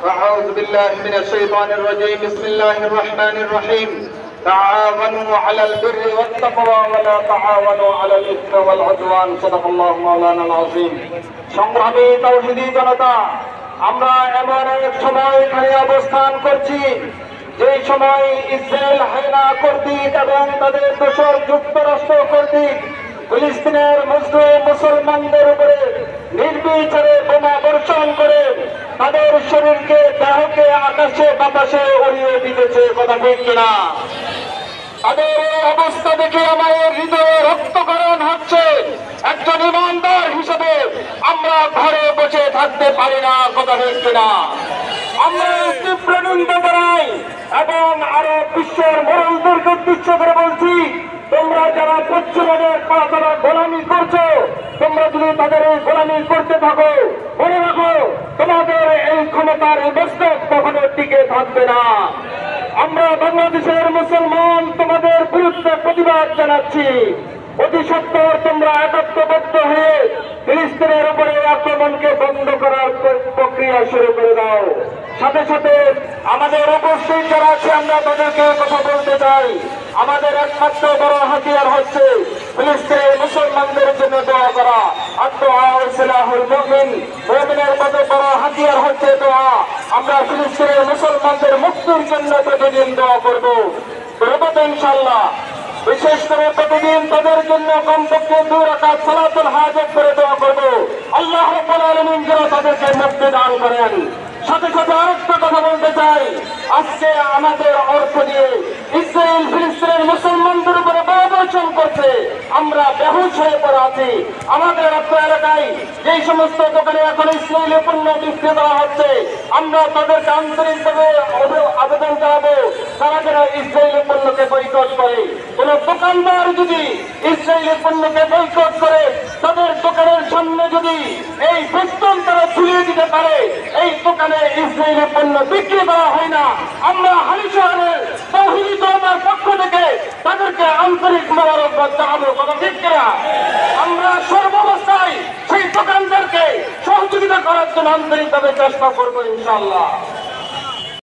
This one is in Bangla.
أعوذ بالله من الشيطان الرجيم بسم الله الرحمن الرحيم تعاونوا على البر والتقوى ولا تعاونوا على الإثم والعدوان صدق الله مولانا العظيم সংগ্রামী তাওহীদি জনতা আমরা এমন এক সময় এখানে অবস্থান করছি যে সময় ইসরায়েল হায়না কর্তৃক এবং তাদের দোসর যুক্তরাষ্ট্র কর্তৃক ফিলিস্তিনের মুসলিম মুসলমানদের উপরে নির্বিচারে বোমা বর্ষণ করে তাদের শরীরকে দেহকে আকাশে বাতাসে উড়িয়ে দিতেছে, কথা ঠিক কিনা? তাদের অবস্থা দেখে আমাদের হৃদয়ে রক্তক্ষরণ হচ্ছে। একজন ইমানদার হিসেবে আমরা ঘরে বসে থাকতে পারি না, কথা ঠিক কিনা? আমরা তীব্র নিন্দা জানাই এবং আরো বিশ্বের মোড়লদেরকে উদ্দেশ্য করে বলছি, তোমরা যারা পশ্চিমের যারা গোলামি করছো, তোমরা যদি তাদের এই গোলামি করতে থাকো, মনে রাখো তোমাদের এই ক্ষমতার এই মস্তক কখনো টিকে থাকবে না। আমরা বাংলাদেশের মুসলমান তোমাদের বিরুদ্ধে প্রতিবাদ জানাচ্ছি। অতি সত্বর তোমরা একত্রবদ্ধ হয়ে ফিলিস্তিনের উপরে আক্রমণকে বন্ধ করার প্রক্রিয়া শুরু করে দাও। সাথে সাথে আমাদের অবশ্যই যারা আছে আমরা তাদেরকে কথা বলতে চাই, আমাদের একমাত্র বড় হাতিয়ার হচ্ছে ফিলিস্তিনের মুসলমানদের জন্য দোয়া করা। মুমিনের মতো বড় হাতিয়ার হচ্ছে দোয়া। আমরা ফিলিস্তিনের মুসলমানদের মুক্তির জন্য প্রতিদিন দোয়া করবো, ইনশাআল্লাহ। বিশেষ করে প্রতিদিন তাদের জন্য কমপক্ষে 2 রাকাত সালাতুল হাজত করে দোয়া করবো, আল্লাহ রাব্বুল আলামিন যেন তাদেরকে মুক্তি দান করেন। সাথে সাথে আরেকটা কথা বলতে চাই, আজকে আমাদের অর্থ দিয়ে ইসরায়েল ফিলিস্তিনের মুসলমানদের উপরে বর্ষণ করছে, আমরা বেহুশ হয়ে পড়ে আছি। আমাদের অর্থ এলাকায় যেই সমস্ত দোকানে এখন ইসরায়েলি পণ্য বিক্রি করা হচ্ছে, আমরা তাদেরকে আন্তরিকভাবে আবেদন জানাবো তারা যেন ইসরায়েলি পণ্যকে বয়কট করে। কোন দোকানদার যদি ইসরায়েলি পণ্যকে বয়কট করে তাদের দোকানের সামনে যদি এই বেষ্টন তারা ঝুলিয়ে দিতে পারে, এই দোকানে ইসরায়েলি পণ্য বিক্রি করা হয় না, আমরা হালি শহরের তাওহীদি জনতার পক্ষ থেকে তাদেরকে আন্তরিক মোবারকবাদ জানাবো, কথা ঠিক কিনা? আমরা সর্বাবস্থায় সেই দোকানদারকে সহযোগিতা করার জন্য আন্তরিকভাবে চেষ্টা করবো ইনশাআল্লাহ।